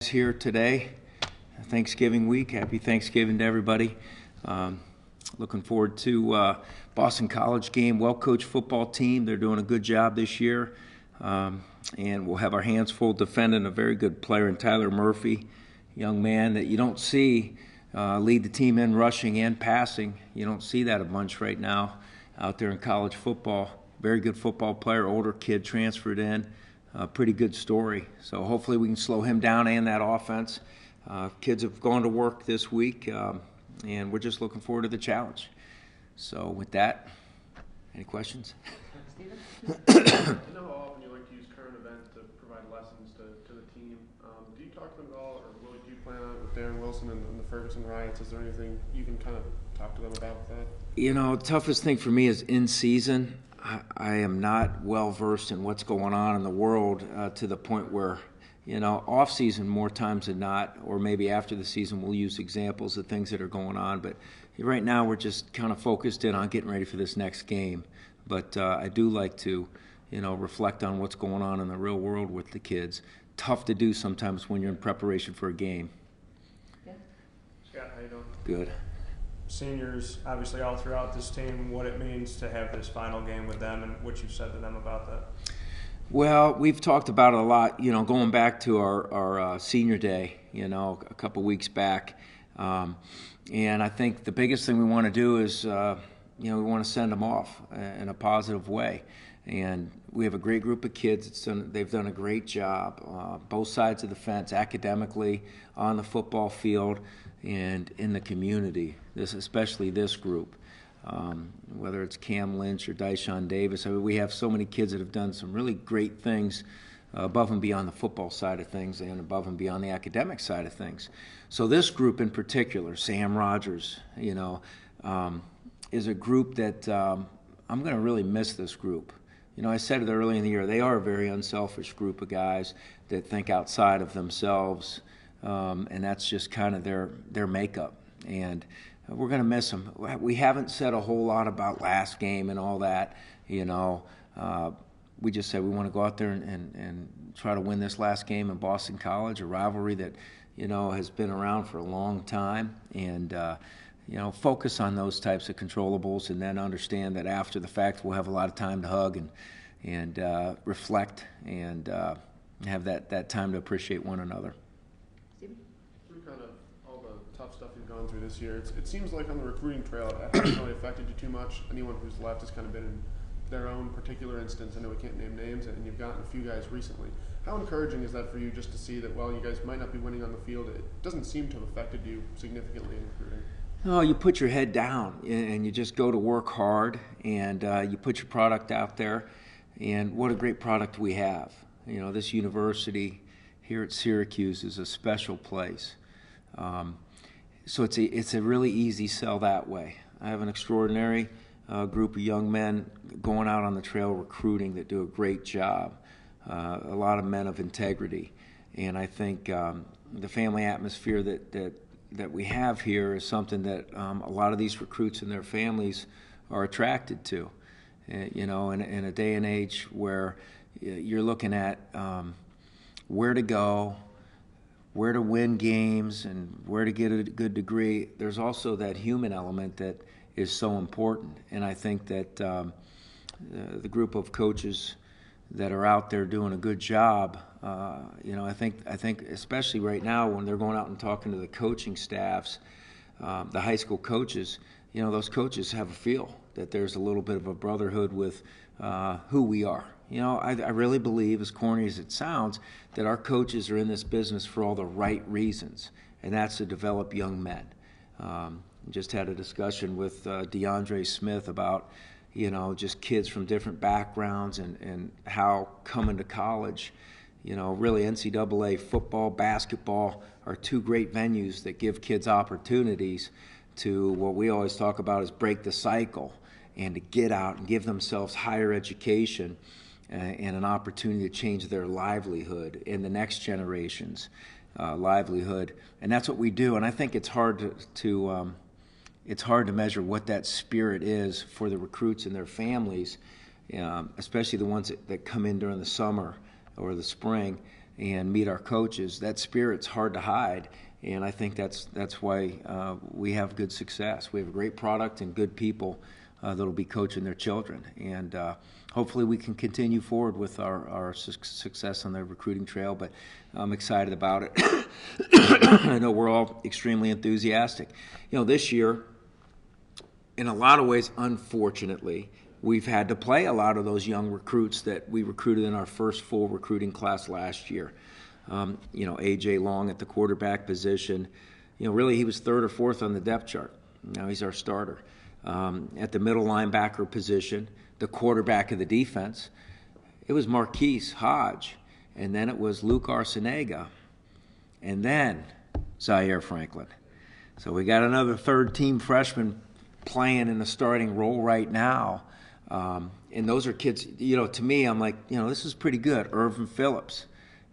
Here today, Thanksgiving week. Happy Thanksgiving to everybody. Looking forward to Boston College game. Well-coached football team. They're doing a good job this year, and we'll have our hands full defending a very good player in Tyler Murphy, young man that you don't see lead the team in rushing and passing. You don't see that a bunch right now out there in college football. Very good football player, older kid transferred in. Pretty good story. So hopefully we can slow him down and that offense. Kids have gone to work this week, and we're just looking forward to the challenge. So with that, any questions? I know how often you like to use current events to provide lessons to the team. Do you talk to them at all, or what do you plan on with Darren Wilson and the Ferguson riots? Is there anything you can kind of talk to them about that? You know, the toughest thing for me is in season. I am not well versed in what's going on in the world to the point where, you know, off season more times than not, or maybe after the season we'll use examples of things that are going on. But right now we're just kind of focused in on getting ready for this next game. But I do like to, you know, reflect on what's going on in the real world with the kids. Tough to do sometimes when you're in preparation for a game. Yeah. Scott, how you doing? Good. Seniors, obviously all throughout this team, what it means to have this final game with them and what you've said to them about that? Well, we've talked about it a lot, you know, going back to our senior day, you know, a couple weeks back. And I think the biggest thing we want to do is, you know, we want to send them off in a positive way. And we have a great group of kids. They've done a great job, both sides of the fence, academically, on the football field, and in the community, especially this group. Whether it's Cam Lynch or Dyshawn Davis, I mean, we have so many kids that have done some really great things above and beyond the football side of things and above and beyond the academic side of things. So this group in particular, Sam Rogers, you know, is a group that I'm going to really miss this group. You know, I said it early in the year, they are a very unselfish group of guys that think outside of themselves, and that's just kind of their makeup. And we're going to miss them. We haven't said a whole lot about last game and all that, you know. We just said we want to go out there and try to win this last game in Boston College, a rivalry that, you know, has been around for a long time, and you know, focus on those types of controllables, and then understand that after the fact we'll have a lot of time to hug and reflect and have that time to appreciate one another. Through kind of all the tough stuff you've gone through this year, it seems like on the recruiting trail it hasn't really affected you too much. Anyone who's left has kind of been in their own particular instance. I know we can't name names, and you've gotten a few guys recently. How encouraging is that for you, just to see that while you guys might not be winning on the field, it doesn't seem to have affected you significantly in recruiting? No, you put your head down and you just go to work hard, and you put your product out there. And what a great product we have. You know, this university here at Syracuse is a special place. So it's a really easy sell that way. I have an extraordinary group of young men going out on the trail recruiting that do a great job. A lot of men of integrity. And I think the family atmosphere that we have here is something that a lot of these recruits and their families are attracted to. You know, in a day and age where you're looking at where to go, where to win games, and where to get a good degree, there's also that human element that is so important. And I think that the group of coaches that are out there doing a good job, you know, I think especially right now when they're going out and talking to the coaching staffs, the high school coaches, you know, those coaches have a feel that there's a little bit of a brotherhood with who we are. You know, I really believe, as corny as it sounds, that our coaches are in this business for all the right reasons, and that's to develop young men. Just had a discussion with DeAndre Smith about, you know, just kids from different backgrounds and how coming to college, you know, really NCAA football, basketball are two great venues that give kids opportunities to what we always talk about is break the cycle and to get out and give themselves higher education and an opportunity to change their livelihood in the next generation's livelihood. And that's what we do. And I think it's hard to measure what that spirit is for the recruits and their families, especially the ones that come in during the summer or the spring and meet our coaches, that spirit's hard to hide. And I think that's why we have good success. We have a great product and good people that'll be coaching their children. And hopefully we can continue forward with our success on the recruiting trail, but I'm excited about it. I know we're all extremely enthusiastic. This year, in a lot of ways, unfortunately, we've had to play a lot of those young recruits that we recruited in our first full recruiting class last year. A.J. Long at the quarterback position. Really he was third or fourth on the depth chart. Now he's our starter. At the middle linebacker position, the quarterback of the defense, it was Marquise Hodge, and then it was Luke Arciniega, and then Zaire Franklin. So we got another third-team freshman playing in the starting role right now. And those are kids, to me, I'm like, this is pretty good. Irvin Phillips.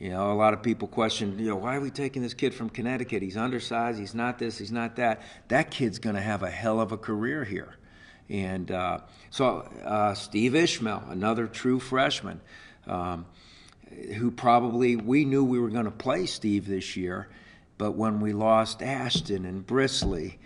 A lot of people question, why are we taking this kid from Connecticut? He's undersized, he's not this, he's not that. That kid's going to have a hell of a career here. And so Steve Ishmael, another true freshman, who probably, we knew we were going to play Steve this year, but when we lost Ashton and Brisley,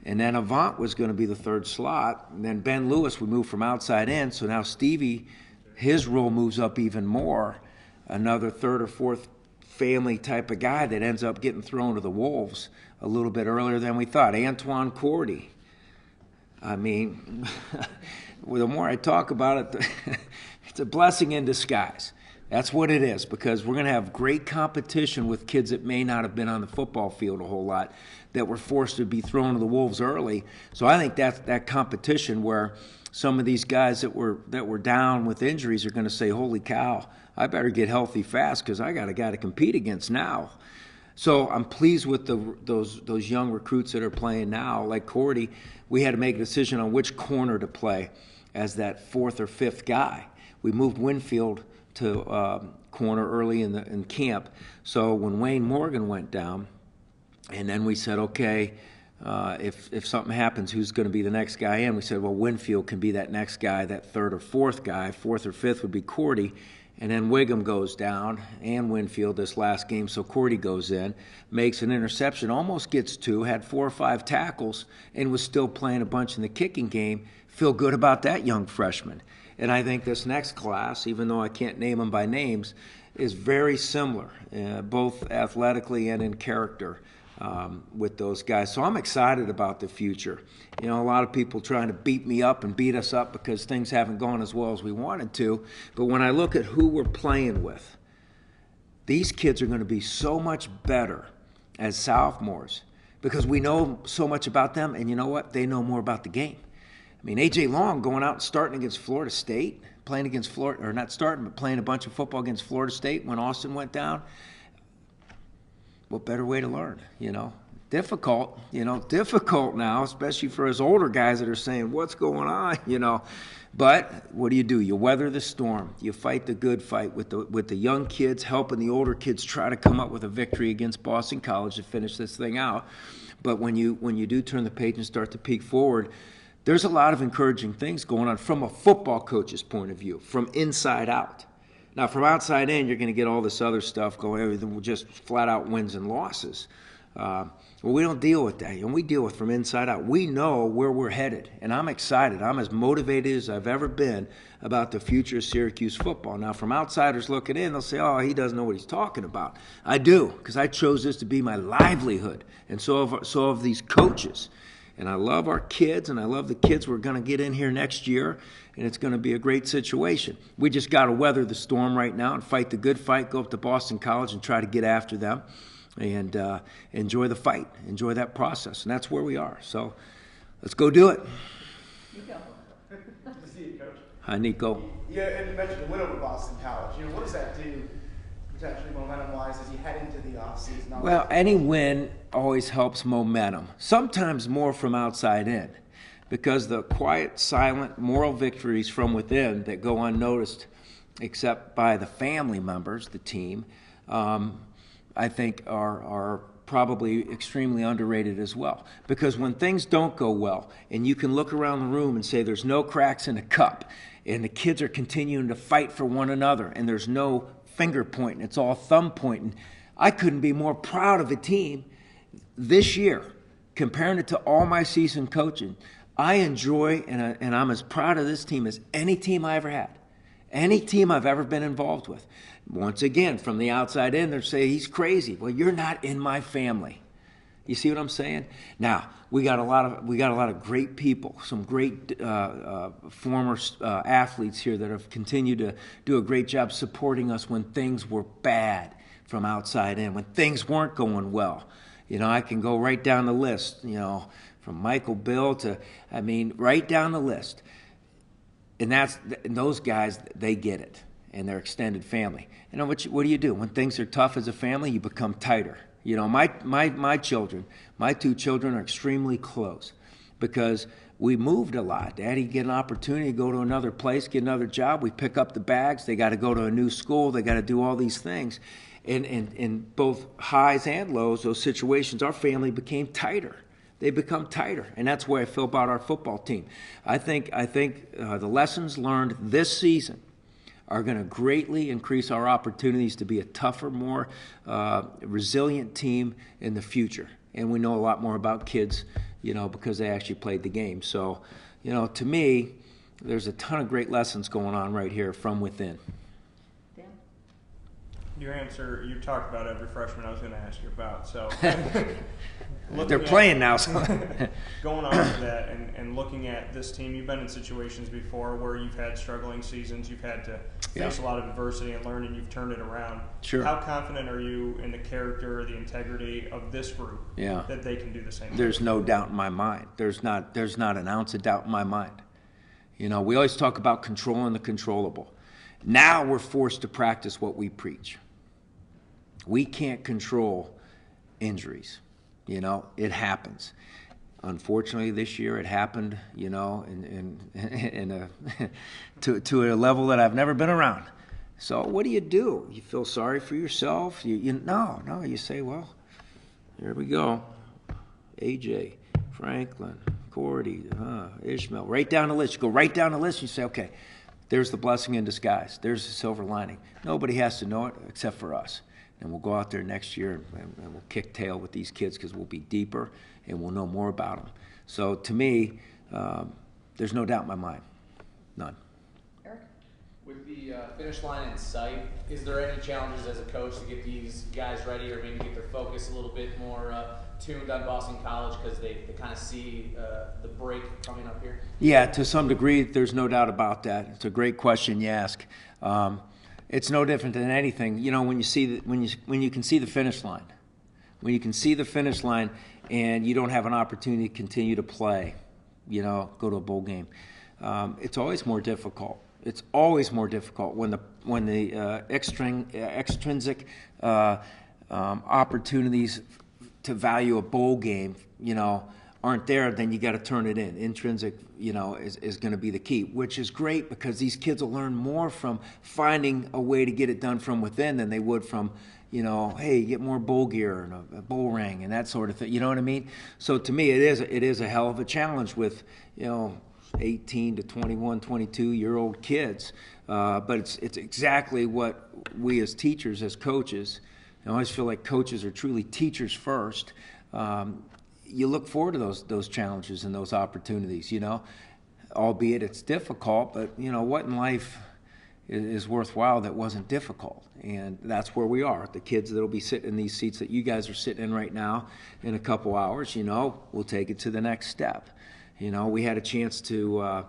and then Avant was going to be the third slot, and then Ben Lewis would move from outside in, so now Stevie, his role moves up even more. Another third or fourth family type of guy that ends up getting thrown to the Wolves a little bit earlier than we thought. Antoine Cordy. I mean, the more I talk about it, it's a blessing in disguise. That's what it is, because we're going to have great competition with kids that may not have been on the football field a whole lot, that were forced to be thrown to the Wolves early. So I think that's that competition where some of these guys that were down with injuries are going to say, holy cow, I better get healthy fast because I got a guy to compete against now. So I'm pleased with those young recruits that are playing now. Like Cordy, we had to make a decision on which corner to play as that fourth or fifth guy. We moved Winfield to corner early in camp. So when Wayne Morgan went down, and then we said, okay, if something happens, who's going to be the next guy in? We said, well, Winfield can be that next guy, that third or fourth guy. Fourth or fifth would be Cordy. And then Wiggum goes down, and Winfield this last game, so Cordy goes in, makes an interception, almost gets two, had 4 or 5 tackles, and was still playing a bunch in the kicking game. Feel good about that young freshman. And I think this next class, even though I can't name them by names, is very similar, both athletically and in character. With those guys. So I'm excited about the future. A lot of people trying to beat me up and beat us up because things haven't gone as well as we wanted to. But when I look at who we're playing with, these kids are going to be so much better as sophomores because we know so much about them, and you know what? They know more about the game. I mean, A.J. Long going out and starting against Florida State, playing against Florida, or not starting, but playing a bunch of football against Florida State when Austin went down. What better way to learn, Difficult now, especially for us older guys that are saying, what's going on, But what do? You weather the storm. You fight the good fight with the young kids, helping the older kids try to come up with a victory against Boston College to finish this thing out. But when you do turn the page and start to peek forward, there's a lot of encouraging things going on from a football coach's point of view, from inside out. Now, from outside in, you're going to get all this other stuff going. Everything will just flat out wins and losses. Well, we don't deal with that, and we deal with from inside out. We know where we're headed, and I'm excited. I'm as motivated as I've ever been about the future of Syracuse football. Now, from outsiders looking in, they'll say, oh, he doesn't know what he's talking about. I do, because I chose this to be my livelihood, and so have these coaches. And I love our kids, and I love the kids we're going to get in here next year, and it's going to be a great situation. We just got to weather the storm right now and fight the good fight, go up to Boston College and try to get after them and enjoy the fight, enjoy that process. And that's where we are. So let's go do it. Nico. Good to see you, Coach. Hi, Nico. Yeah, and you mentioned the win over Boston College. What does that do potentially momentum-wise as you head into the offseason? Well, any win always helps momentum, sometimes more from outside in, because the quiet, silent, moral victories from within that go unnoticed except by the family members, the team, I think are probably extremely underrated as well. Because when things don't go well, and you can look around the room and say there's no cracks in the cup, and the kids are continuing to fight for one another, and there's no finger pointing. It's all thumb pointing. I couldn't be more proud of a team this year, comparing it to all my season coaching. I enjoy and I'm as proud of this team as any team I ever had, any team I've ever been involved with. Once again, from the outside in, they're saying he's crazy. Well, you're not in my family. You see what I'm saying? Now we got a lot of great people, some great former athletes here that have continued to do a great job supporting us when things were bad from outside in, when things weren't going well. You know, I can go right down the list. You know, from Michael Bill to, I mean, right down the list. And those guys, they get it, and their extended family. You know, what do you do? When things are tough as a family, you become tighter. You know, my children, my two children are extremely close because we moved a lot. Daddy get an opportunity to go to another place, get another job. We pick up the bags. They got to go to a new school. They got to do all these things. And in both highs and lows, those situations, our family became tighter. They become tighter, and that's the way I feel about our football team. I think the lessons learned this season are going to greatly increase our opportunities to be a tougher, more resilient team in the future. And we know a lot more about kids, you know, because they actually played the game. So, you know, to me, there's a ton of great lessons going on right here from within. Your answer, you talked about every freshman I was going to ask you about. So they're playing now. So. Going on to that and looking at this team, you've been in situations before where you've had struggling seasons. You've had to face a lot of adversity and learn, and you've turned it around. Sure. How confident are you in the character or the integrity of this group that they can do the same thing? There's no doubt in my mind. There's not an ounce of doubt in my mind. You know, we always talk about controlling the controllable. Now we're forced to practice what we preach. We can't control injuries. You know, it happens. Unfortunately, this year it happened, you know, to a level that I've never been around. So what do? You feel sorry for yourself? No. You say, well, here we go. AJ, Franklin, Cordy, Ishmael, right down the list. You go right down the list and you say, okay, there's the blessing in disguise. There's the silver lining. Nobody has to know it except for us. And we'll go out there next year and we'll kick tail with these kids because we'll be deeper and we'll know more about them. So to me, there's no doubt in my mind. None. Eric? With the finish line in sight, is there any challenges as a coach to get these guys ready or maybe get their focus a little bit more tuned on Boston College because they kind of see the break coming up here? Yeah, to some degree, there's no doubt about that. It's a great question you ask. It's no different than anything. You know, when you can see the finish line, when you can see the finish line, and you don't have an opportunity to continue to play, you know, go to a bowl game, it's always more difficult. It's always more difficult when the extrinsic opportunities to value a bowl game, you know, aren't there, then you got to turn it in. Intrinsic, you know, is going to be the key, which is great because these kids will learn more from finding a way to get it done from within than they would from, you know, hey, get more bowl gear and a bowl ring and that sort of thing. You know what I mean? So to me, it is a hell of a challenge with, you know, 18 to 21, 22-year-old kids. But it's exactly what we as teachers, as coaches, I always feel like coaches are truly teachers first. You look forward to those challenges and those opportunities, you know, albeit it's difficult, but, you know, what in life is worthwhile that wasn't difficult? And that's where we are. The kids that will be sitting in these seats that you guys are sitting in right now in a couple hours, you know, we'll take it to the next step. You know, we had a chance to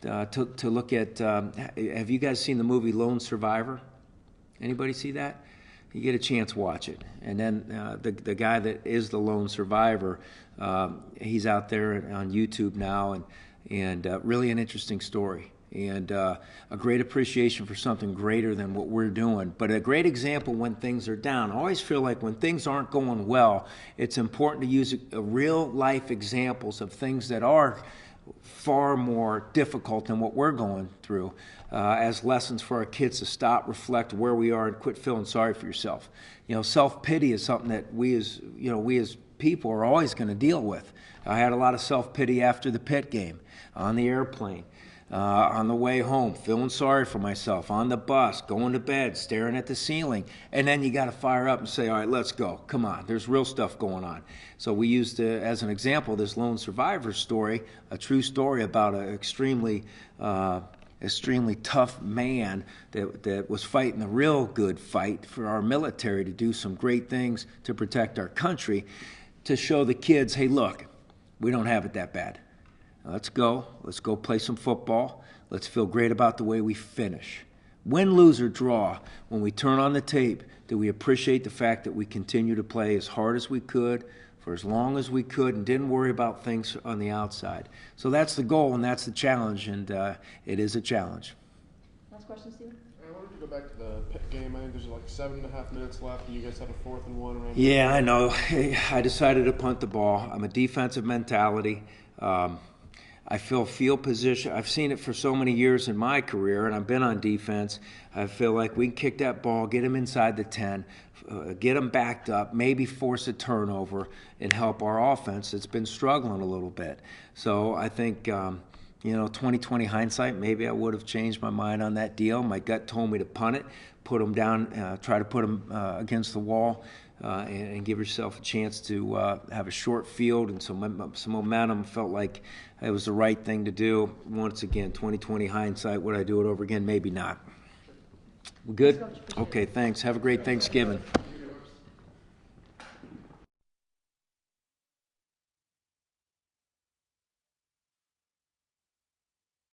look at, have you guys seen the movie Lone Survivor? Anybody see that? You get a chance, watch it. And then the guy that is the lone survivor, he's out there on YouTube now, and really an interesting story. And a great appreciation for something greater than what we're doing. But a great example when things are down. I always feel like when things aren't going well, it's important to use real-life examples of things that are far more difficult than what we're going through as lessons for our kids to stop, reflect where we are, and quit feeling sorry for yourself. You know, self-pity is something that we as people are always going to deal with. I had a lot of self-pity after the Pitt game, on the airplane. on the way home, feeling sorry for myself, on the bus, going to bed, staring at the ceiling. And then you got to fire up and say, all right, let's go. Come on, there's real stuff going on. So we used, as an example, this lone survivor story, a true story about an extremely tough man that was fighting a real good fight for our military to do some great things to protect our country, to show the kids, hey, look, we don't have it that bad. Let's go play some football. Let's feel great about the way we finish. Win, lose, or draw, when we turn on the tape, do we appreciate the fact that we continue to play as hard as we could, for as long as we could, and didn't worry about things on the outside. So that's the goal, and that's the challenge, and it is a challenge. Last question, Steven? I wanted to go back to the Pitt game. I think there's like 7.5 minutes left, and you guys had a 4th and 1 around. Yeah, I know. I decided to punt the ball. I'm a defensive mentality. I feel field position. I've seen it for so many years in my career, and I've been on defense. I feel like we can kick that ball, get them inside the 10, get them backed up, maybe force a turnover, and help our offense. It's been struggling a little bit. So I think, 20/20 hindsight, maybe I would have changed my mind on that deal. My gut told me to punt it, put them down, try to put them against the wall, and give yourself a chance to have a short field and some momentum. Felt like it was the right thing to do. Once again, 20/20 hindsight. Would I do it over again? Maybe not. We're good? Okay, thanks. Have a great Thanksgiving.